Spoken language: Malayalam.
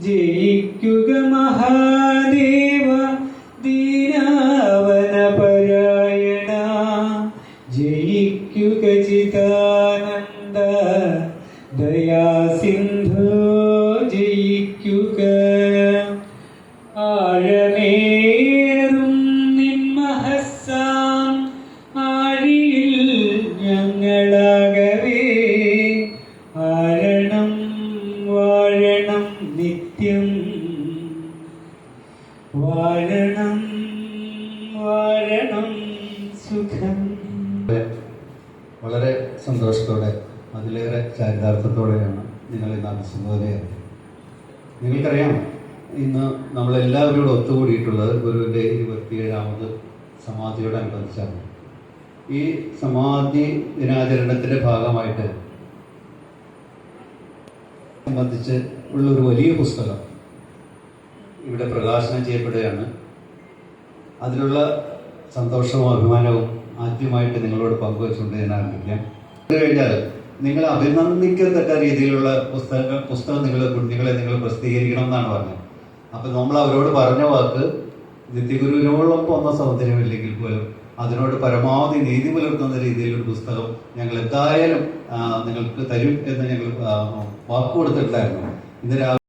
ജയിക്കുക മഹാദേവ ദീനാവന പരായണ, ജയിക്കുക ചിദാനന്ദ ദയാസിന്ധു, ജയിക്കുക ആഴമേറും നിന്മഹസ്സാം ആഴിയിൽ ഞങ്ങളാകവേ ആരണം വാഴണം നിത്യം, വാഴണം വാഴണം സുഖം. വളരെ സന്തോഷത്തോടെ അതിലേറെ ചാരിതാർത്ഥത്തോടെയാണ് നിങ്ങൾ ഇന്ന് അഭിസംബോധന. നിങ്ങൾക്കറിയാം, ഇന്ന് നമ്മളെല്ലാവരും കൂടെ ഒത്തുകൂടിയിട്ടുള്ളത് ഗുരുവിൻ്റെ 27ാമത് സമാധിയോടനുബന്ധിച്ചാണ്. ഈ സമാധി ദിനാചരണത്തിൻ്റെ ഭാഗമായിട്ട് സംബന്ധിച്ച് ഉള്ളൊരു വലിയ പുസ്തകം ഇവിടെ പ്രകാശനം ചെയ്യപ്പെടുകയാണ്. അതിലുള്ള സന്തോഷവും അഭിമാനവും ആദ്യമായിട്ട് നിങ്ങളോട് പങ്കുവച്ചുകൊണ്ട് ഞാൻ ആരംഭിക്കാം. അത് കഴിഞ്ഞാൽ നിങ്ങൾ അഭിനന്ദിക്കത്തക്ക രീതിയിലുള്ള പുസ്തകം നിങ്ങൾ പ്രസിദ്ധീകരിക്കണം എന്നാണ് പറഞ്ഞത്. അപ്പം നമ്മൾ അവരോട് പറഞ്ഞ വാക്ക് നിത്യഗുരുവിനോടൊപ്പം വന്ന സൗന്ദര്യമില്ലെങ്കിൽ പോലും അതിനോട് പരമാവധി നീതി പുലർത്തുന്ന രീതിയിലൊരു പുസ്തകം ഞങ്ങൾ എന്തായാലും നിങ്ങൾക്ക് തരും എന്ന് ഞങ്ങൾ വാക്ക് കൊടുത്തിട്ടുണ്ടായിരുന്നു. ഇന്ന്